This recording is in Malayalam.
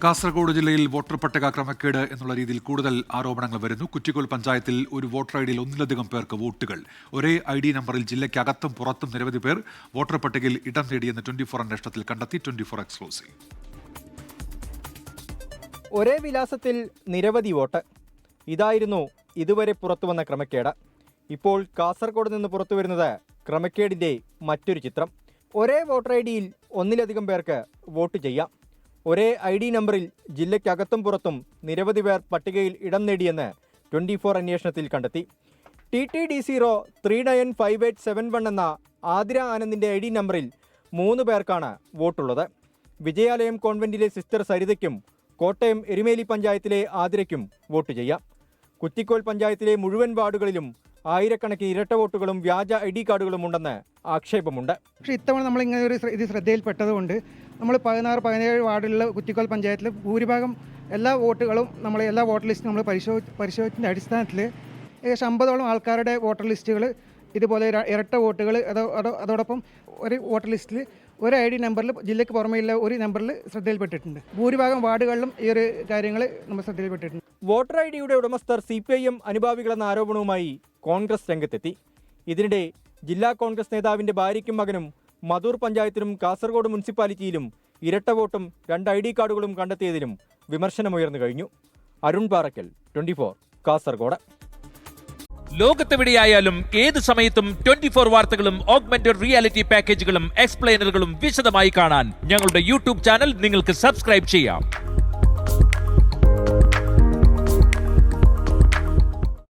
കാസർഗോഡ് ജില്ലയിൽ വോട്ടർ പട്ടിക ക്രമക്കേട് എന്നുള്ള രീതിയിൽ കൂടുതൽ ആരോപണങ്ങൾ വരുന്നു. കുറ്റിക്കോൽ പഞ്ചായത്തിൽ ഒരു വോട്ടർ ഐഡിയിൽ ഒന്നിലധികം പേർക്ക് വോട്ടുകൾ. ഒരേ ID നമ്പറിൽ ജില്ലയ്ക്കകത്തും പുറത്തും നിരവധി പേർ വോട്ടർ പട്ടികയിൽ ഇടം നേടിയെന്ന് 24 അന്വേഷണത്തിൽ കണ്ടെത്തി. 24 എക്സ്ക്ലൂസീവ്. ഒരേ വിലാസത്തിൽ നിരവധി വോട്ട്. ഇതായിരുന്നു ഇതുവരെ പുറത്തുവന്ന ക്രമക്കേട്. ഇപ്പോൾ കാസർഗോഡ് നിന്ന് പുറത്തുവരുന്നത് ക്രമക്കേടിന്റെ മറ്റൊരു ചിത്രം. ഒരേ വോട്ടർ ഐഡിയിൽ ഒന്നിലധികം പേർക്ക് വോട്ട് ചെയ്യാം. ഒരേ ID നമ്പറിൽ ജില്ലയ്ക്കകത്തും പുറത്തും നിരവധി പേർ പട്ടികയിൽ ഇടം നേടിയെന്ന് 24 അന്വേഷണത്തിൽ കണ്ടെത്തി. TTD0395871 എന്ന ആതിര ആനന്ദിന്റെ ID നമ്പറിൽ 3 പേർക്കാണ് വോട്ടുള്ളത്. വിജയാലയം കോൺവെന്റിലെ സിസ്റ്റർ സരിതയ്ക്കും കോട്ടയം എരുമേലി പഞ്ചായത്തിലെ ആതിരയ്ക്കും വോട്ട് ചെയ്യാം. കുറ്റിക്കോൽ പഞ്ചായത്തിലെ മുഴുവൻ വാർഡുകളിലും ആയിരക്കണക്കിന് ഇരട്ട വോട്ടുകളും വ്യാജ ID കാർഡുകളും ഉണ്ടെന്ന് ആക്ഷേപമുണ്ട്. പക്ഷേ ഇത്തവണ നമ്മളിങ്ങനെ ഒരു ഇത് ശ്രദ്ധയിൽപ്പെട്ടതുകൊണ്ട് നമ്മൾ 16-17 വാർഡിലുള്ള കുറ്റിക്കോൽ പഞ്ചായത്തിൽ ഭൂരിഭാഗം എല്ലാ വോട്ടുകളും എല്ലാ വോട്ടർ ലിസ്റ്റും നമ്മൾ പരിശോധിച്ചതിൻ്റെ അടിസ്ഥാനത്തിൽ ഏകദേശം 50ഓളം ആൾക്കാരുടെ വോട്ടർ ലിസ്റ്റുകൾ ഇതുപോലെ ഇരട്ട വോട്ടുകൾ അതോടൊപ്പം ഒരു വോട്ടർ ലിസ്റ്റിൽ ഒരു ID നമ്പറിൽ ജില്ലയ്ക്ക് പുറമെയുള്ള ഒരു നമ്പറിൽ ശ്രദ്ധയിൽപ്പെട്ടിട്ടുണ്ട്. ഭൂരിഭാഗം വാർഡുകളിലും ഈ ഒരു കാര്യങ്ങൾ നമ്മൾ ശ്രദ്ധയിൽപ്പെട്ടിട്ടുണ്ട്. വോട്ടർ IDയുടെ ഉടമസ്ഥർ CPIM അനുഭാവികളെന്ന ആരോപണവുമായി കോൺഗ്രസ് രംഗത്തെത്തി. ഇതിനിടെ ജില്ലാ കോൺഗ്രസ് നേതാവിന്റെ ഭാര്യയ്ക്കും മകനും മധൂർ പഞ്ചായത്തിലും കാസർഗോഡ് മുനിസിപ്പാലിറ്റിയിലും ഇരട്ട വോട്ടും 2 ID കാർഡുകളും കണ്ടെത്തിയതിലും വിമർശനമുയർന്നു കഴിഞ്ഞു. അരുൺ പാറക്കൽ, 24 കാസർഗോഡ്. ലോകത്തെവിടെയായാലും ഏത് സമയത്തും 24 വാർത്തകളും ഓഗ്മെന്റഡ് റിയാലിറ്റി പാക്കേജുകളും എക്സ്പ്ലെയിനറുകളും വിശദമായി കാണാൻ ഞങ്ങളുടെ YouTube ചാനൽ നിങ്ങൾക്ക് സബ്സ്ക്രൈബ് ചെയ്യാം.